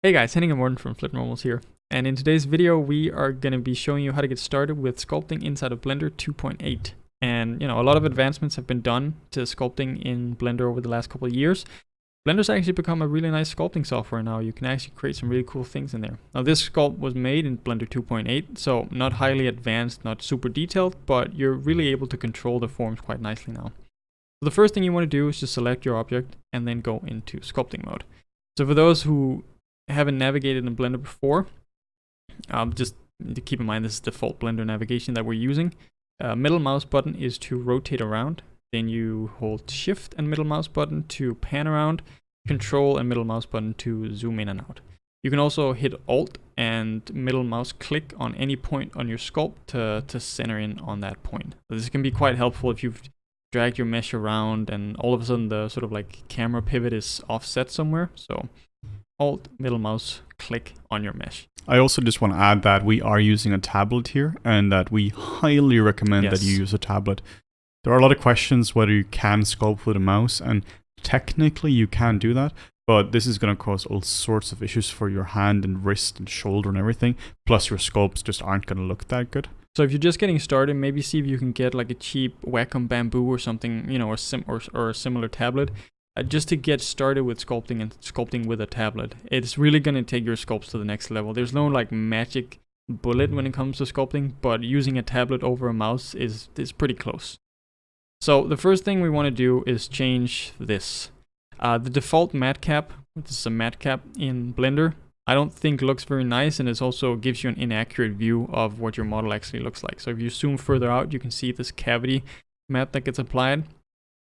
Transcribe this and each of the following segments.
Hey guys, Henning and Morten from FlippedNormals here, and in today's video we are going to be showing you how to get started with sculpting inside of Blender 2.8. And a lot of advancements have been done to sculpting in Blender over the last couple of years. Blender's actually become a really nice sculpting software now. You can actually create some really cool things in there. Now this sculpt was made in Blender 2.8, so not highly advanced, not super detailed, but you're really able to control the forms quite nicely now. So the first thing you want to do is just select your object and then go into sculpting mode. So for those who haven't navigated in Blender before, just to keep in mind this is default Blender navigation that we're using. Middle mouse button is to rotate around. Then you hold shift and middle mouse button to pan around, control and middle mouse button to zoom in and out. You can also hit alt and middle mouse click on any point on your sculpt to center in on that point. So this can be quite helpful if you've dragged your mesh around and all of a sudden the sort of like camera pivot is offset somewhere. So alt middle mouse click on your mesh. I also just want to add that we are using a tablet here and that we highly recommend that you use a tablet. There are a lot of questions whether you can sculpt with a mouse, and technically you can do that, but this is going to cause all sorts of issues for your hand and wrist and shoulder and everything, plus your sculpts just aren't going to look that good. So if you're just getting started, maybe see if you can get like a cheap Wacom Bamboo or something, or a similar tablet, just to get started with sculpting and sculpting with a tablet. It's really going to take your sculpts to the next level. There's no like magic bullet when it comes to sculpting, but using a tablet over a mouse is pretty close. So the first thing we want to do is change this. The default matte cap, which is a matte cap in Blender, I don't think looks very nice, and it also gives you an inaccurate view of what your model actually looks like. So if you zoom further out, you can see this cavity matte that gets applied.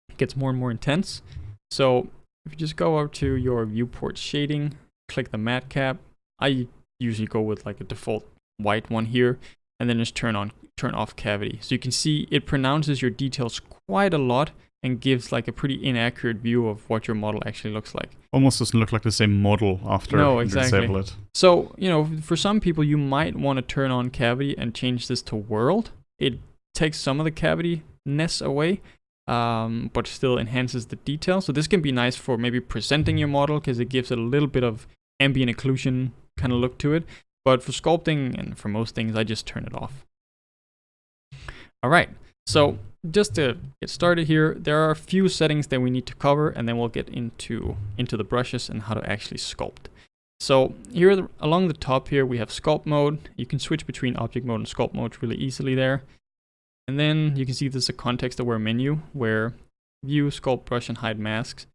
It gets more and more intense. So if you just go over to your viewport shading, click the matte cap. I usually go with like a default white one here, and then just turn off cavity. So you can see it pronounces your details quite a lot and gives like a pretty inaccurate view of what your model actually looks like. Almost doesn't look like the same model after you disable it. So, for some people you might want to turn on cavity and change this to world. It takes some of the cavity-ness away, but still enhances the detail. So this can be nice for maybe presenting your model because it gives it a little bit of ambient occlusion kind of look to it. But for sculpting and for most things, I just turn it off. All right, so just to get started here, there are a few settings that we need to cover, and then we'll get into the brushes and how to actually sculpt. So here along the top here, we have sculpt mode. You can switch between object mode and sculpt mode really easily there. And then you can see this is a context-aware menu where view, sculpt, brush, and hide masks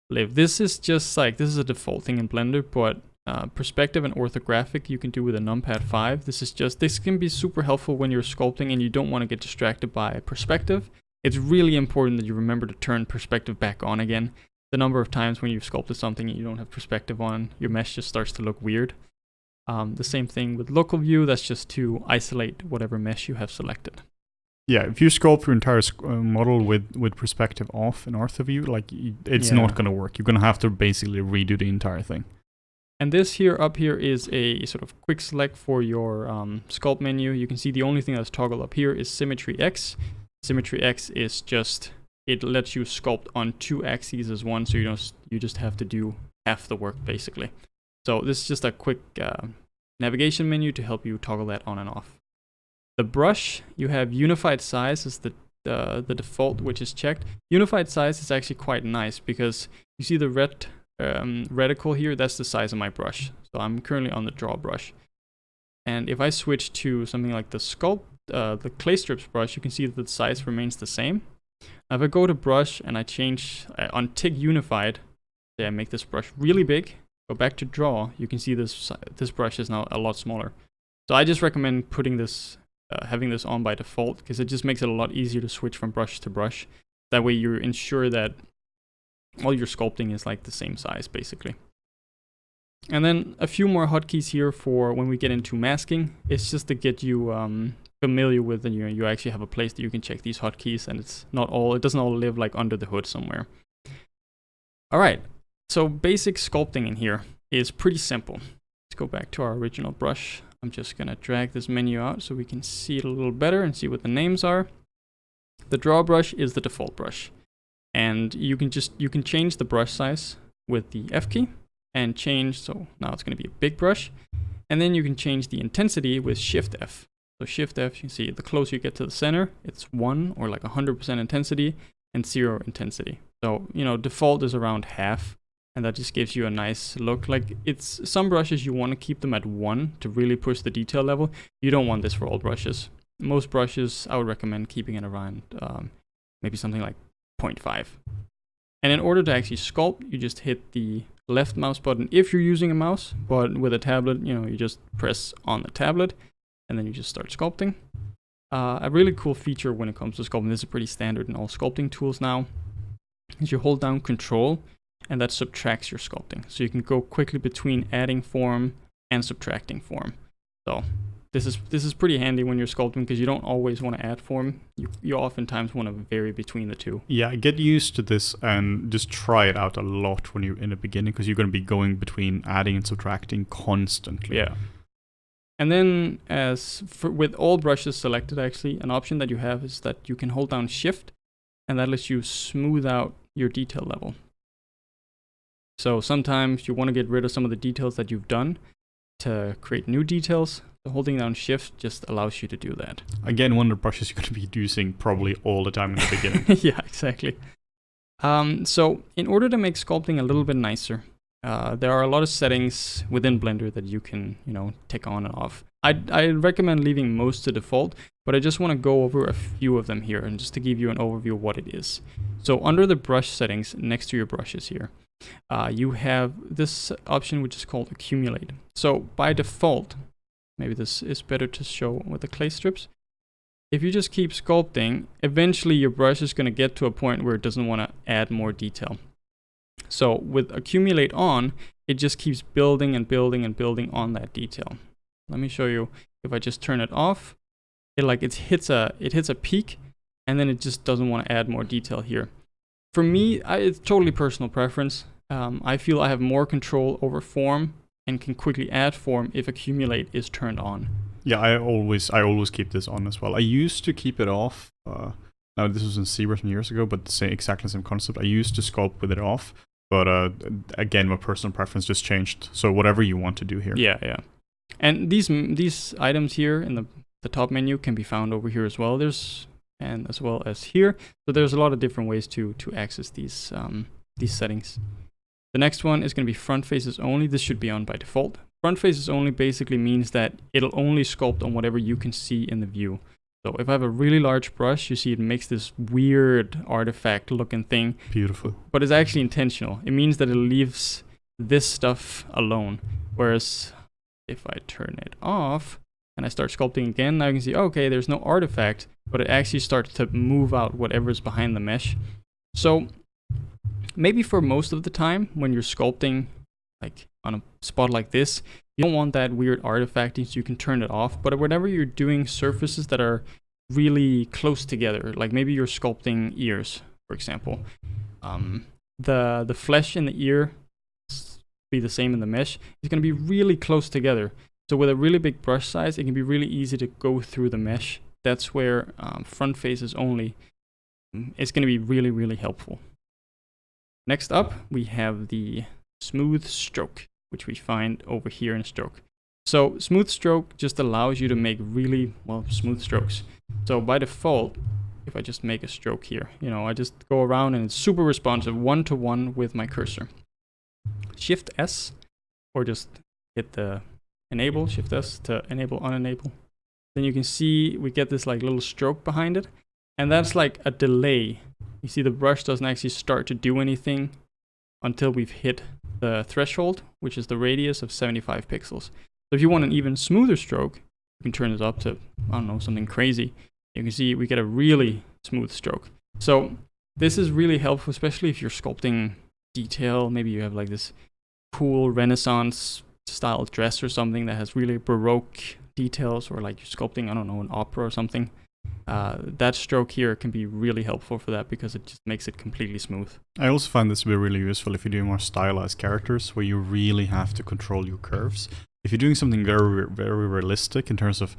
live. This is just like, this is a default thing in Blender, but perspective and orthographic you can do with a numpad 5. This can be super helpful when you're sculpting and you don't want to get distracted by perspective. It's really important that you remember to turn perspective back on again. The number of times when you've sculpted something and you don't have perspective on, your mesh just starts to look weird. The same thing with local view. That's just to isolate whatever mesh you have selected. Yeah, if you sculpt your entire model with perspective off in ortho view, like it's not going to work. You're going to have to basically redo the entire thing. And this here up here is a sort of quick select for your sculpt menu. You can see the only thing that's toggled up here is Symmetry X. Symmetry X is just, it lets you sculpt on two axes as one, so you just have to do half the work basically. So this is just a quick navigation menu to help you toggle that on and off. The brush, you have unified size as the default, which is checked. Unified size is actually quite nice because you see the red reticle here, that's the size of my brush. So I'm currently on the draw brush. And if I switch to something like the sculpt, the clay strips brush, you can see that the size remains the same. Now if I go to brush and I change on TIG unified, say I make this brush really big, go back to draw, you can see this brush is now a lot smaller. So I just recommend putting this, having this on by default, because it just makes it a lot easier to switch from brush to brush. That way you ensure that all your sculpting is like the same size basically. And then a few more hotkeys here for when we get into masking. It's just to get you familiar with, and you actually have a place that you can check these hotkeys, and it doesn't all live like under the hood somewhere. All right, so basic sculpting in here is pretty simple. Let's go back to our original brush. I'm just gonna drag this menu out so we can see it a little better and see what the names are. The draw brush is the default brush. And you can change the brush size with the F key and change. So now it's going to be a big brush. And then you can change the intensity with Shift F. So Shift F, you can see the closer you get to the center, it's 1 or like 100% intensity and 0 intensity. So, you know, default is around half, and that just gives you a nice look. Like, it's some brushes you want to keep them at 1 to really push the detail level. You don't want this for all brushes. Most brushes, I would recommend keeping it around maybe something like 0.5. And in order to actually sculpt, you just hit the left mouse button if you're using a mouse, but with a tablet, you know, you just press on the tablet and then you just start sculpting. A really cool feature when it comes to sculpting, this is pretty standard in all sculpting tools now, is you hold down Control and that subtracts your sculpting. So you can go quickly between adding form and subtracting form. So this is pretty handy when you're sculpting because you don't always want to add form. You oftentimes want to vary between the two. Yeah, get used to this and just try it out a lot when you're in the beginning because you're going to be going between adding and subtracting constantly. Yeah. And then with all brushes selected, actually, an option that you have is that you can hold down Shift and that lets you smooth out your detail level. So sometimes you want to get rid of some of the details that you've done to create new details. So holding down Shift just allows you to do that. Again, one of the brushes you're going to be using probably all the time in the beginning. Yeah, exactly. So in order to make sculpting a little bit nicer, there are a lot of settings within Blender that you can, you know, tick on and off. I recommend leaving most to default, but I just want to go over a few of them here and just to give you an overview of what it is. So under the brush settings next to your brushes here, you have this option which is called Accumulate. So by default, maybe this is better to show with the clay strips. If you just keep sculpting, eventually your brush is going to get to a point where it doesn't want to add more detail. So with Accumulate on, it just keeps building and building and building on that detail. Let me show you. If I just turn it off, it hits a peak, and then it just doesn't want to add more detail here. For me, it's totally personal preference. I feel I have more control over form and can quickly add form if Accumulate is turned on. Yeah, I always keep this on as well. I used to keep it off. Now this was in ZBrush some years ago, but exactly the same concept. I used to sculpt with it off, but again, my personal preference just changed. So whatever you want to do here. Yeah. And these items here in the top menu can be found over here as well. And as well as here. So there's a lot of different ways to access these settings. The next one is going to be front faces only. This should be on by default. Front faces only basically means that it'll only sculpt on whatever you can see in the view. So if I have a really large brush, you see it makes this weird artifact looking thing. Beautiful. But it's actually intentional. It means that it leaves this stuff alone. Whereas if I turn it off and I start sculpting again, now you can see, okay, there's no artifact, but it actually starts to move out whatever's behind the mesh. So maybe for most of the time when you're sculpting like on a spot like this, you don't want that weird artifacting, so you can turn it off. But whenever you're doing surfaces that are really close together, like maybe you're sculpting ears, for example, the flesh in the ear be the same in the mesh. It's going to be really close together. So with a really big brush size, it can be really easy to go through the mesh. That's where front faces only is going to be really, really helpful. Next up, we have the smooth stroke, which we find over here in stroke. So smooth stroke just allows you to make really, smooth strokes. So by default, if I just make a stroke here, I just go around and it's super responsive, one-to-one with my cursor. Shift S, or just hit the enable, Shift S to enable, unenable. Then you can see we get this like little stroke behind it, and that's like a delay. You see the brush doesn't actually start to do anything until we've hit the threshold, which is the radius of 75 pixels. So if you want an even smoother stroke, you can turn this up to, I don't know, something crazy. You can see we get a really smooth stroke. So this is really helpful, especially if you're sculpting detail. Maybe you have like this cool Renaissance style dress or something that has really Baroque details, or like you're sculpting, I don't know, an opera or something. That stroke here can be really helpful for that because it just makes it completely smooth. I also find this to be really useful if you're doing more stylized characters where you really have to control your curves. If you're doing something very, very realistic in terms of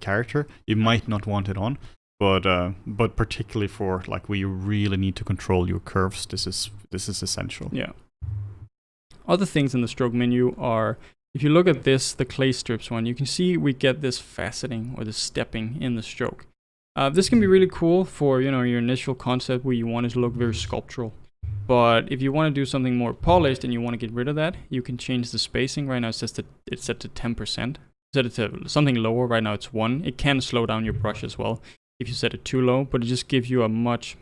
character, you might not want it on, but particularly for like where you really need to control your curves, this is essential. Yeah. Other things in the stroke menu are, if you look at this, the clay strips one, you can see we get this faceting or the stepping in the stroke. This can be really cool for, you know, your initial concept where you want it to look very sculptural. But if you want to do something more polished and you want to get rid of that, you can change the spacing. Right now it's set to 10%. Set it to something lower. Right now it's 1. It can slow down your brush as well if you set it too low, but it just gives you a much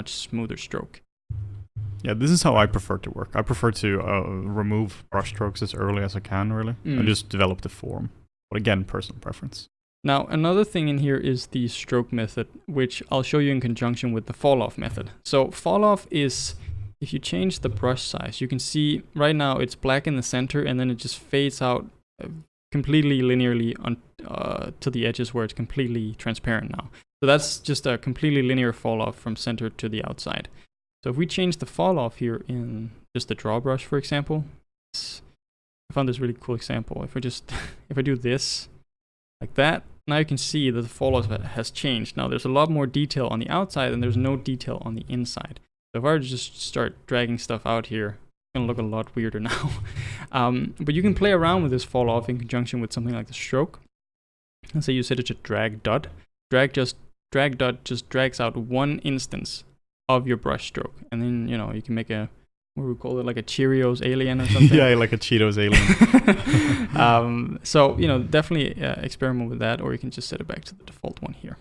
smoother stroke. Yeah, this is how I prefer to work. I prefer to remove brush strokes as early as I can, really, and just develop the form. But again, personal preference. Now, another thing in here is the stroke method, which I'll show you in conjunction with the fall off method. So fall off is, if you change the brush size, you can see right now it's black in the center and then it just fades out completely linearly on to the edges where it's completely transparent now. So that's just a completely linear fall off from center to the outside. So if we change the fall off here in just the draw brush, for example, I found this really cool example. If I do this like that, now you can see that the fall off has changed. Now there's a lot more detail on the outside and there's no detail on the inside. So if I were to just start dragging stuff out here, it's gonna look a lot weirder now. But you can play around with this fall off in conjunction with something like the stroke. Let's say you set it to drag dot. Drag dot just drags out one instance of your brush stroke, and then, you know, you can make a, what do we call it, like a Cheerios alien or something. Yeah, like a Cheetos alien. So, you know, definitely experiment with that, or you can just set it back to the default one here.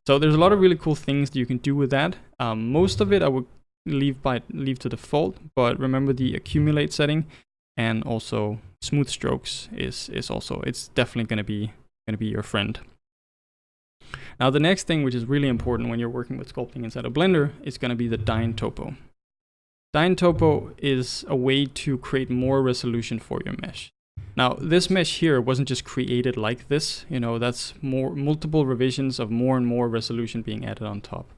So there's a lot of really cool things that you can do with that. Most of it I would leave to default, but remember the accumulate setting, and also smooth strokes is also, it's definitely going to be your friend. Now the next thing, which is really important when you're working with sculpting inside of Blender, is going to be the dyntopo. Dyntopo is a way to create more resolution for your mesh. Now this mesh here wasn't just created like this, you know, that's multiple revisions of more and more resolution being added on top.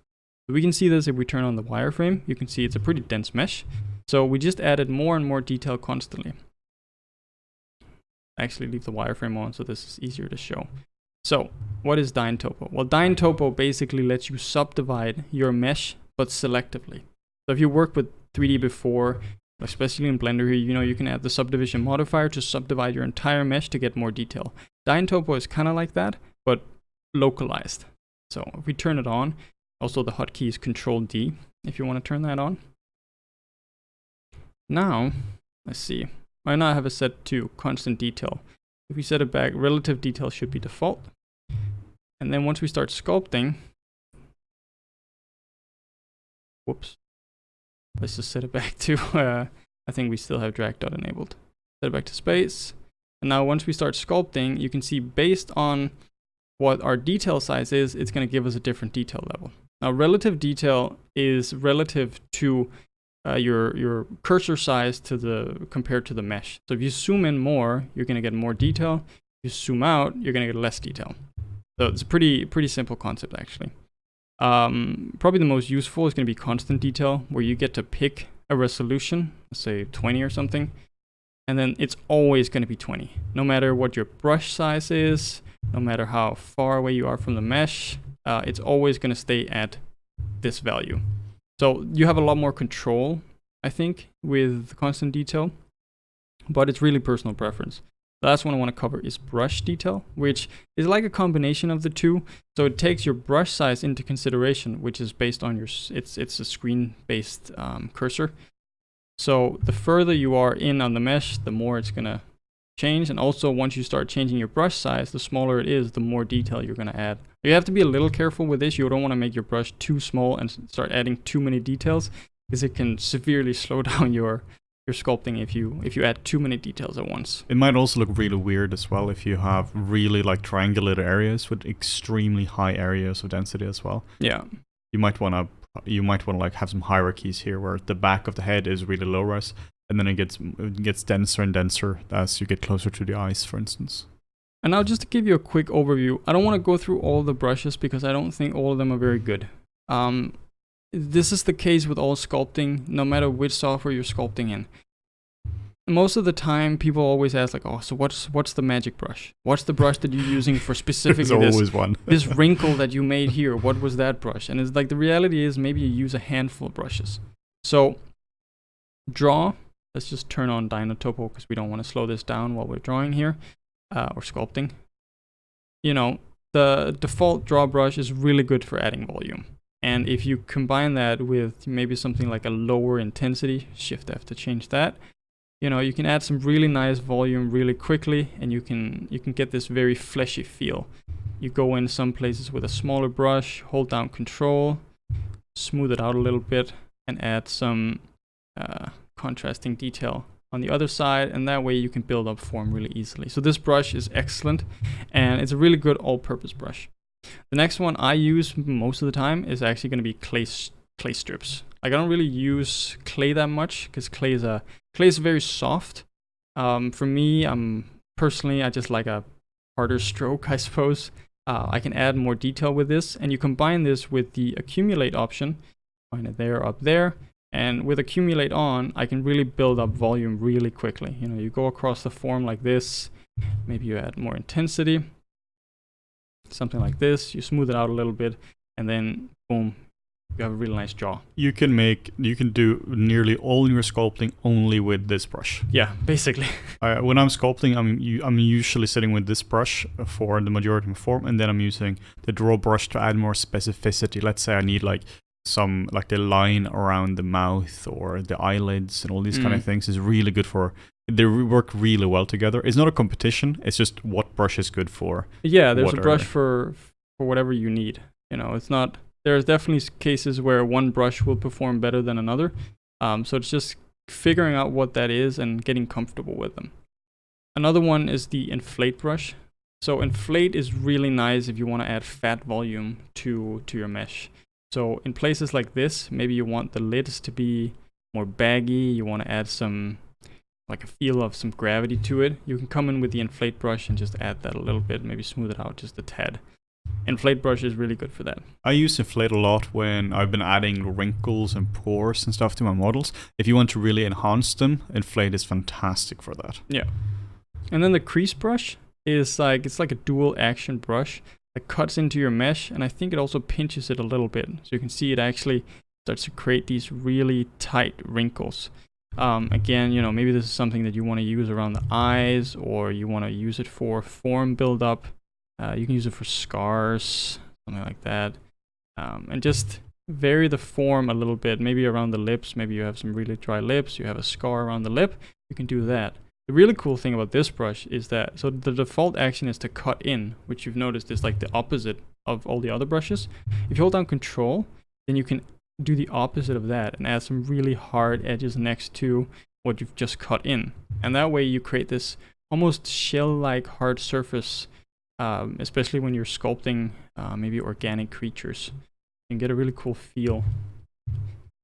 We can see this if we turn on the wireframe. You can see it's a pretty dense mesh. So we just added more and more detail constantly. Actually leave the wireframe on so this is easier to show. So what is dyntopo? Well, dyntopo basically lets you subdivide your mesh, but selectively. So if you worked with 3D before, especially in Blender here, you know, you can add the subdivision modifier to subdivide your entire mesh to get more detail. Dyntopo is kind of like that, but localized. So if we turn it on, also the hotkey is Control-D if you want to turn that on. Now, let's see. Right now I have it set to constant detail. If we set it back, relative detail should be default. And then once we start sculpting, whoops, let's just set it back to, I think we still have drag dot enabled. Set it back to space. And now once we start sculpting, you can see based on what our detail size is, it's going to give us a different detail level. Now relative detail is relative to your cursor size compared to the mesh. So if you zoom in more, you're going to get more detail. If you zoom out, you're going to get less detail. So it's a pretty simple concept actually. Probably the most useful is going to be constant detail, where you get to pick a resolution, let's say 20 or something, and then it's always going to be 20. No matter what your brush size is, no matter how far away you are from the mesh, it's always going to stay at this value. So you have a lot more control, I think, with constant detail, but it's really personal preference. The last one I want to cover is brush detail, which is like a combination of the two. So it takes your brush size into consideration, which is based on it's a screen-based cursor. So the further you are in on the mesh, the more it's going to change. And also once you start changing your brush size, the smaller it is, the more detail you're going to add. You have to be a little careful with this. You don't want to make your brush too small and start adding too many details, because it can severely slow down your sculpting if you add too many details at once. It might also look really weird as well if you have really like triangulated areas with extremely high areas of density as well. Yeah. You might want to like have some hierarchies here where the back of the head is really low res, and then it gets denser and denser as you get closer to the eyes, for instance. And now just to give you a quick overview, I don't want to go through all the brushes because I don't think all of them are very good. This is the case with all sculpting, no matter which software you're sculpting in. Most of the time, people always ask like, "Oh, so what's the magic brush? What's the brush that you're using for specifically There's always one. this wrinkle that you made here? What was that brush?" And it's like the reality is maybe you use a handful of brushes. So, draw, Let's just turn on dyntopo because we don't want to slow this down while we're drawing here or sculpting. You know, the default draw brush is really good for adding volume. And if you combine that with maybe something like a lower intensity, Shift F to change that, you know, you can add some really nice volume really quickly, and you can get this very fleshy feel. You go in some places with a smaller brush, hold down Control, smooth it out a little bit, and add some contrasting detail on the other side, and that way you can build up form really easily. So this brush is excellent, and it's a really good all-purpose brush. The next one I use most of the time is actually going to be clay strips. Like, I don't really use clay that much because clay is very soft. For me, personally, I just like a harder stroke, I suppose. I can add more detail with this, and you combine this with the accumulate option. Find it there, up there. And with accumulate on, I can really build up volume really quickly. You know, you go across the form like this, maybe you add more intensity, something like this, you smooth it out a little bit, and then boom, you have a really nice jaw. You can do nearly all your sculpting only with this brush. Yeah, basically. When I'm sculpting, I'm usually sitting with this brush for the majority of my form, and then I'm using the draw brush to add more specificity. Let's say I need like the line around the mouth or the eyelids and all these kind of things is really good for. They work really well together. It's not a competition. It's just what brush is good for. Yeah, there's a brush for whatever you need. You know, it's not. There's definitely cases where one brush will perform better than another. So it's just figuring out what that is and getting comfortable with them. Another one is the inflate brush. So inflate is really nice if you want to add fat volume to your mesh. So in places like this, maybe you want the lids to be more baggy. You want to add some, like a feel of some gravity to it. You can come in with the inflate brush and just add that a little bit, maybe smooth it out just a tad. Inflate brush is really good for that. I use inflate a lot when I've been adding wrinkles and pores and stuff to my models. If you want to really enhance them, inflate is fantastic for that. Yeah. And then the crease brush is like, it's like a dual action brush that cuts into your mesh, and I think it also pinches it a little bit. So you can see it actually starts to create these really tight wrinkles. Again, you know, maybe this is something that you want to use around the eyes, or you want to use it for form buildup. You can use it for scars, something like that. And just vary the form a little bit, maybe around the lips. Maybe you have some really dry lips, you have a scar around the lip, you can do that. The really cool thing about this brush is that, so the default action is to cut in, which you've noticed is like the opposite of all the other brushes. If you hold down Control, then you can do the opposite of that and add some really hard edges next to what you've just cut in. And that way you create this almost shell-like hard surface, especially when you're sculpting maybe organic creatures. You can get a really cool feel.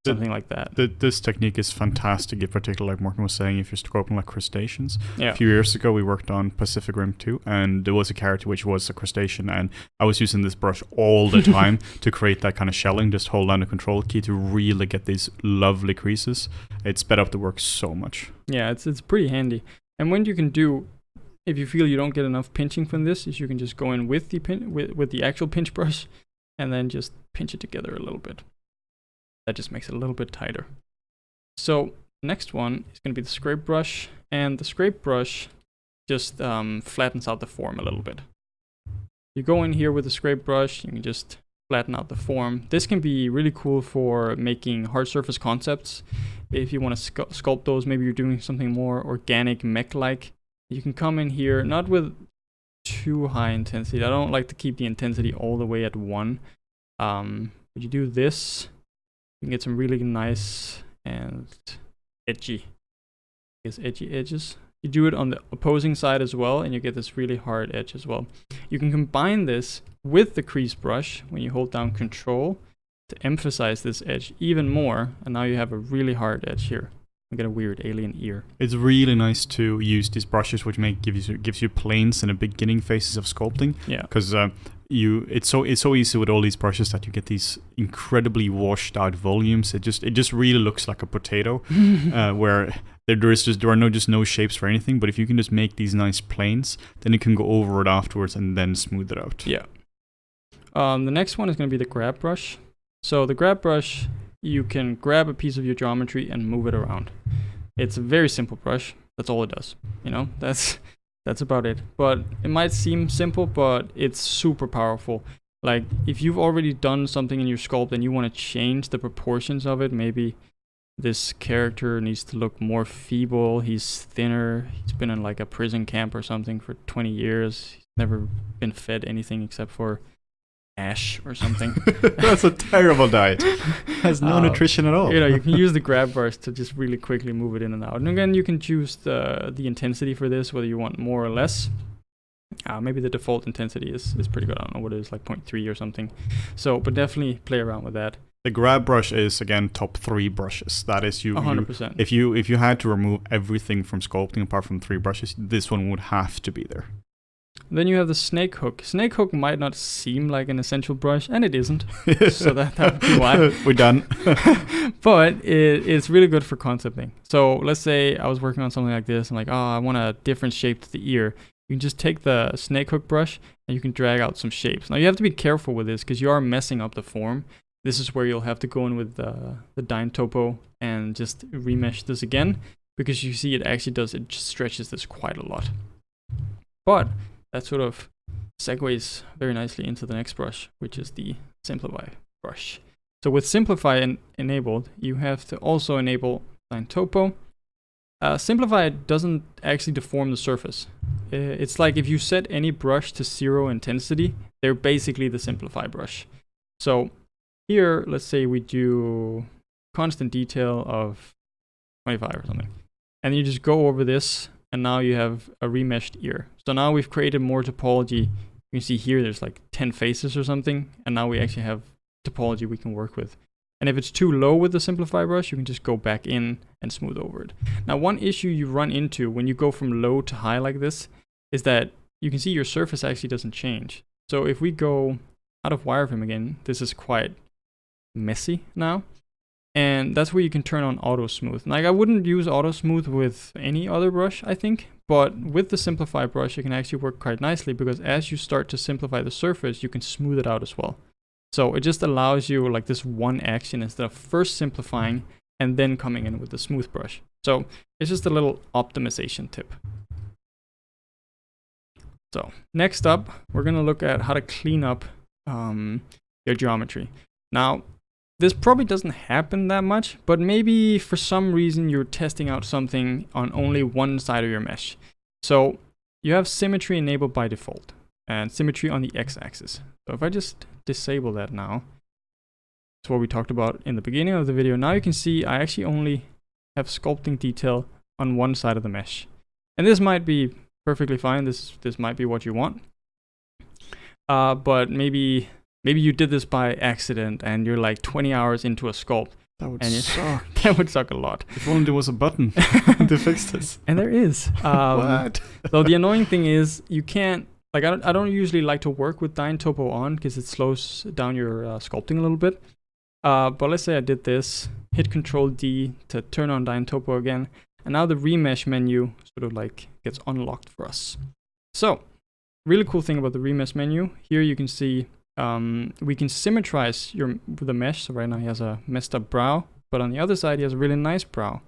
Something like that. This technique is fantastic, in particular, like Martin was saying, if you're sculpting like crustaceans. Yeah. A few years ago, we worked on Pacific Rim 2, and there was a character which was a crustacean, and I was using this brush all the time to create that kind of shelling. Just hold down the Control key to really get these lovely creases. It sped up the work so much. Yeah, it's pretty handy. And what you can do, if you feel you don't get enough pinching from this, is you can just go in with the with the actual pinch brush, and then just pinch it together a little bit. That just makes it a little bit tighter. So next one is going to be the scrape brush, and the scrape brush just flattens out the form a little bit. You go in here with the scrape brush, you can just flatten out the form. This can be really cool for making hard surface concepts. If you want to sculpt those, maybe you're doing something more organic, mech-like. You can come in here, not with too high intensity. I don't like to keep the intensity all the way at 1. But you do this, you can get some really nice and edgy edges. You do it on the opposing side as well, and you get this really hard edge as well. You can combine this with the crease brush when you hold down Control to emphasize this edge even more, and now you have a really hard edge here. You get a weird alien ear. It's really nice to use these brushes, which gives you planes in the beginning phases of sculpting. Yeah. Because it's so easy with all these brushes that you get these incredibly washed out volumes. It just really looks like a potato, where there are no shapes for anything. But if you can just make these nice planes, then you can go over it afterwards and then smooth it out. Yeah. The next one is going to be the grab brush. So the grab brush, you can grab a piece of your geometry and move it around. It's a very simple brush. That's all it does. You know, that's about it. But it might seem simple, but it's super powerful. Like if you've already done something in your sculpt and you want to change the proportions of it, maybe this character needs to look more feeble, he's thinner, he's been in like a prison camp or something for 20 years, he's never been fed anything except for ash or something. That's a terrible diet. Has no nutrition at all. You know, you can use the grab brush to just really quickly move it in and out. And again, you can choose the intensity for this, whether you want more or less. Maybe the default intensity is pretty good. I don't know what it is, like 0.3 or something. So, but definitely play around with that. The grab brush is again top 3 brushes. That is 100%. If you had to remove everything from sculpting apart from 3 brushes, this one would have to be there. Then you have the snake hook. Snake hook might not seem like an essential brush, and it isn't. So that would be why. We're done. But it's really good for concepting. So let's say I was working on something like this. I'm like, oh, I want a different shape to the ear. You can just take the snake hook brush and you can drag out some shapes. Now you have to be careful with this because you are messing up the form. This is where you'll have to go in with the dyntopo and just remesh this again, because you see it stretches this quite a lot. But that sort of segues very nicely into the next brush, which is the simplify brush. So with simplify enabled, you have to also enable dyntopo. Simplify doesn't actually deform the surface. It's like if you set any brush to 0 intensity, they're basically the simplify brush. So here, let's say we do constant detail of 25 or something. And you just go over this, and now you have a remeshed ear. So now we've created more topology. You can see here there's like 10 faces or something, and now we actually have topology we can work with. And if it's too low with the simplify brush, you can just go back in and smooth over it. Now, one issue you run into when you go from low to high like this is that you can see your surface actually doesn't change. So if we go out of wireframe again, this is quite messy now. And that's where you can turn on auto smooth. Like I wouldn't use auto smooth with any other brush, I think, but with the simplify brush, it can actually work quite nicely because as you start to simplify the surface, you can smooth it out as well. So it just allows you like this one action instead of first simplifying and then coming in with the smooth brush. So it's just a little optimization tip. So next up, we're going to look at how to clean up your geometry. Now, this probably doesn't happen that much, but maybe for some reason you're testing out something on only one side of your mesh. So you have symmetry enabled by default and symmetry on the x-axis. So if I just disable that now, that's what we talked about in the beginning of the video. Now you can see I actually only have sculpting detail on one side of the mesh. And this might be perfectly fine. This might be what you want. But maybe you did this by accident and you're like 20 hours into a sculpt. That would suck. That would suck a lot. If only there was a button to fix this. And there is. What? Though the annoying thing is you can't, like I don't usually like to work with dyntopo on because it slows down your sculpting a little bit. But let's say I did this, hit Control D to turn on dyntopo again. And now the remesh menu sort of like gets unlocked for us. So really cool thing about the remesh menu, here you can see we can symmetrize the mesh. So right now he has a messed up brow, but on the other side he has a really nice brow.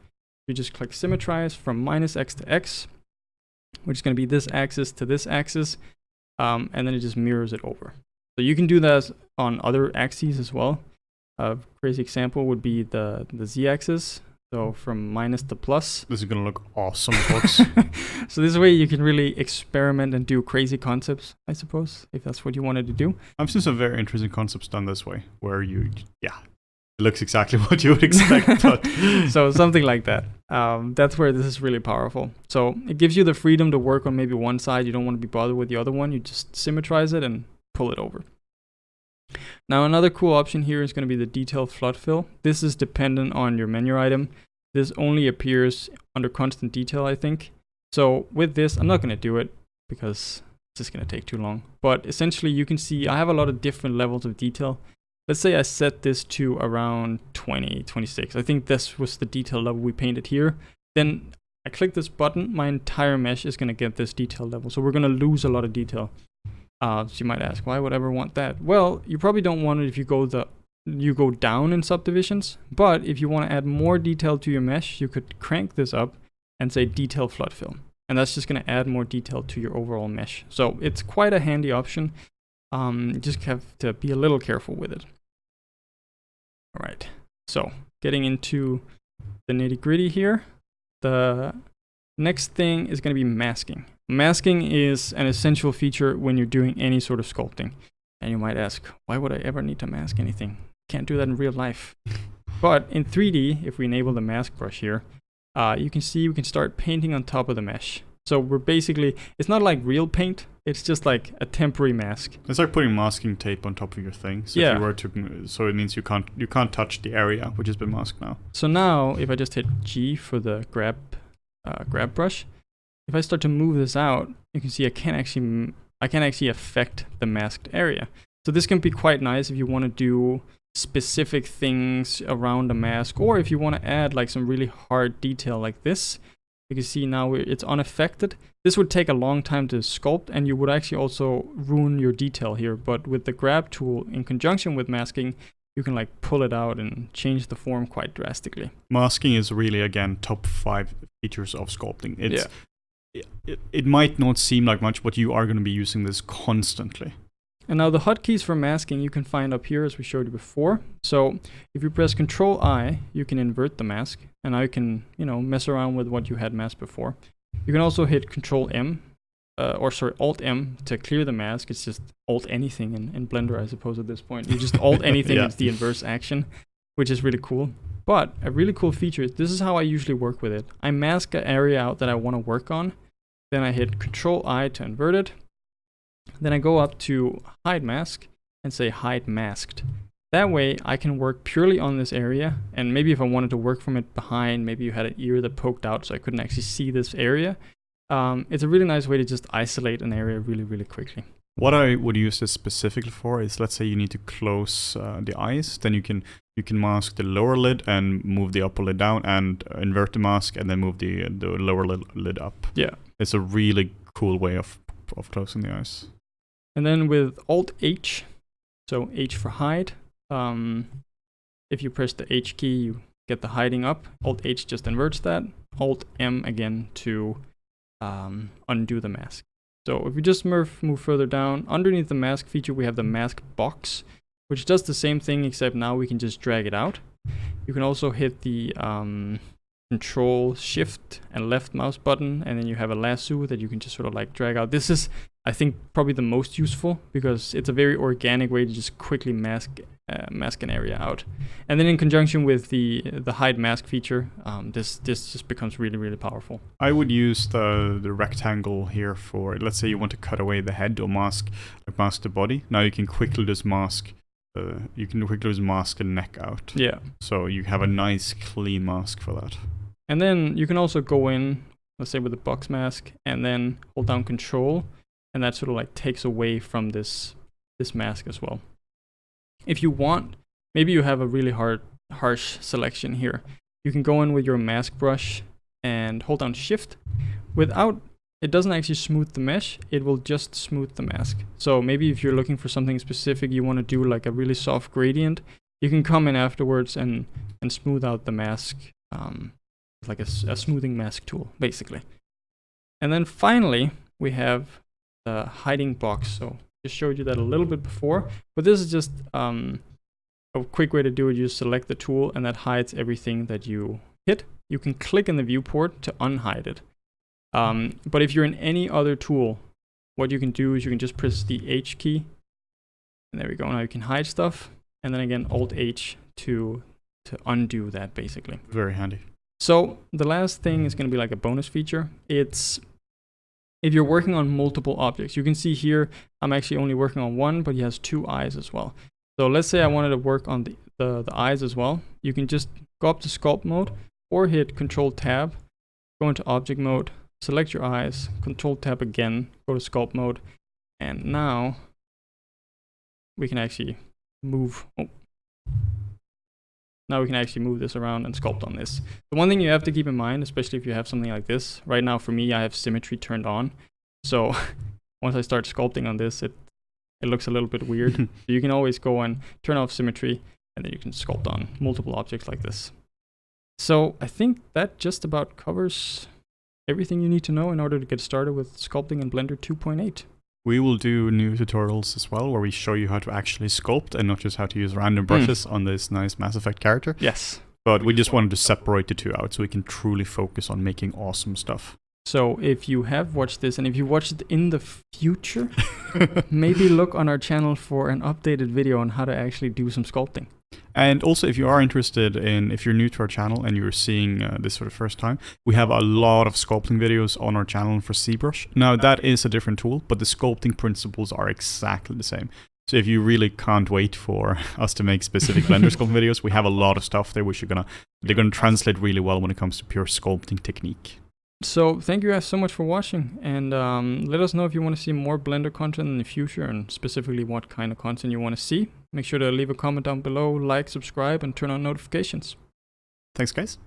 You just click symmetrize from -x to x, which is going to be this axis to this axis, and then it just mirrors it over. So you can do that on other axes as well. A crazy example would be the z-axis. So from minus to plus. This is going to look awesome, folks. So this way you can really experiment and do crazy concepts, I suppose, if that's what you wanted to do. I've seen some very interesting concepts done this way, where it looks exactly what you would expect. But so something like that. That's where this is really powerful. So it gives you the freedom to work on maybe one side. You don't want to be bothered with the other one. You just symmetrize it and pull it over. Now another cool option here is going to be the detail flood fill. This is dependent on your menu item. This only appears under constant detail, I think. So with this, I'm not going to do it because it's just going to take too long. But essentially you can see I have a lot of different levels of detail. Let's say I set this to around 20, 26. I think this was the detail level we painted here. Then I click this button, my entire mesh is going to get this detail level. So we're going to lose a lot of detail. So you might ask, why would I ever want that? Well, you probably don't want it if you go the you go down in subdivisions. But if you want to add more detail to your mesh, you could crank this up and say detail flood fill. And that's just going to add more detail to your overall mesh. So it's quite a handy option. You just have to be a little careful with it. All right, so getting into the nitty gritty here, the next thing is going to be masking. Masking is an essential feature when you're doing any sort of sculpting. And you might ask, why would I ever need to mask anything? Can't do that in real life. But in 3D, if we enable the mask brush here, you can see we can start painting on top of the mesh. So we're basically, it's not like real paint, it's just like a temporary mask. It's like putting masking tape on top of your thing. So yeah. If you were to, so it means you can't touch the area which has been masked now. So now if I just hit G for the grab brush, if I start to move this out, you can see I can actually affect the masked area. So this can be quite nice if you want to do specific things around a mask, or if you want to add like some really hard detail like this. You can see now it's unaffected. This would take a long time to sculpt, and you would actually also ruin your detail here. But with the grab tool in conjunction with masking, you can like pull it out and change the form quite drastically. Masking is really, again, top 5 features of sculpting. It might not seem like much, but you are going to be using this constantly. And now the hotkeys for masking you can find up here as we showed you before. So if you press Control I, you can invert the mask, and now you can, mess around with what you had masked before. You can also hit Control M, Alt M to clear the mask. It's just Alt anything in Blender, I suppose, at this point. You just Alt anything, It's the inverse action, which is really cool. But a really cool feature, this is how I usually work with it. I mask an area out that I want to work on. Then I hit Control I to invert it. Then I go up to hide mask and say hide masked. That way I can work purely on this area, and maybe if I wanted to work from it behind, maybe you had an ear that poked out so I couldn't actually see this area. It's a really nice way to just isolate an area really, really quickly. What I would use this specifically for is, let's say you need to close the eyes, then you can mask the lower lid and move the upper lid down, and invert the mask and then move the lower lid up. Yeah. It's a really cool way of closing the eyes. And then with Alt H, so H for hide, if you press the H key, you get the hiding up. Alt H just inverts that. Alt M again to undo the mask. So if we just move further down, underneath the mask feature, we have the mask box, which does the same thing, except now we can just drag it out. You can also hit the Control Shift and left mouse button, and then you have a lasso that you can just sort of like drag out. This is, I think, probably the most useful because it's a very organic way to just quickly mask an area out. And then in conjunction with the hide mask feature, this just becomes really, really powerful. I would use the rectangle here for, let's say you want to cut away the head or mask the body. Now you can quickly just mask the neck out. Yeah. So you have a nice clean mask for that. And then you can also go in, let's say with the box mask, and then hold down Control, and that sort of like takes away from this mask as well. If you want, maybe you have a really harsh selection here. You can go in with your mask brush and hold down Shift. It doesn't actually smooth the mesh, it will just smooth the mask. So maybe if you're looking for something specific, you want to do like a really soft gradient, you can come in afterwards and smooth out the mask, like a smoothing mask tool, basically. And then finally, we have the hiding box. So just showed you that a little bit before, but this is just a quick way to do it. You just select the tool and that hides everything that you hit. You can click in the viewport to unhide it. But if you're in any other tool, what you can do is you can just press the H key, and there we go. Now you can hide stuff, and then again Alt H to undo that, basically. Very handy. So the last thing is going to be like a bonus feature. It's if you're working on multiple objects. You can see here I'm actually only working on one, but he has 2 eyes as well. So let's say I wanted to work on the eyes as well. You can just go up to sculpt mode or hit Control Tab, go into object mode, select your eyes, Control Tab again, go to sculpt mode, and now we can actually move. Now we can actually move this around and sculpt on this. The one thing you have to keep in mind, especially if you have something like this, right now for me I have symmetry turned on. So once I start sculpting on this, it looks a little bit weird. So you can always go and turn off symmetry, And then you can sculpt on multiple objects like this. So I think that just about covers everything you need to know in order to get started with sculpting in Blender 2.8. We will do new tutorials as well, where we show you how to actually sculpt and not just how to use random brushes on this nice Mass Effect character. Yes. But we just wanted to separate the two out so we can truly focus on making awesome stuff. So if you have watched this, and if you watched it in the future, maybe look on our channel for an updated video on how to actually do some sculpting. And also, if you are interested in, if you're new to our channel and you're seeing this for the first time, we have a lot of sculpting videos on our channel for ZBrush. Now, that is a different tool, but the sculpting principles are exactly the same. So if you really can't wait for us to make specific Blender sculpting videos, we have a lot of stuff there which they're gonna translate really well when it comes to pure sculpting technique. So thank you guys so much for watching, and let us know if you want to see more Blender content in the future, and specifically what kind of content you want to see. Make sure to leave a comment down below, like, subscribe, and turn on notifications. Thanks, guys.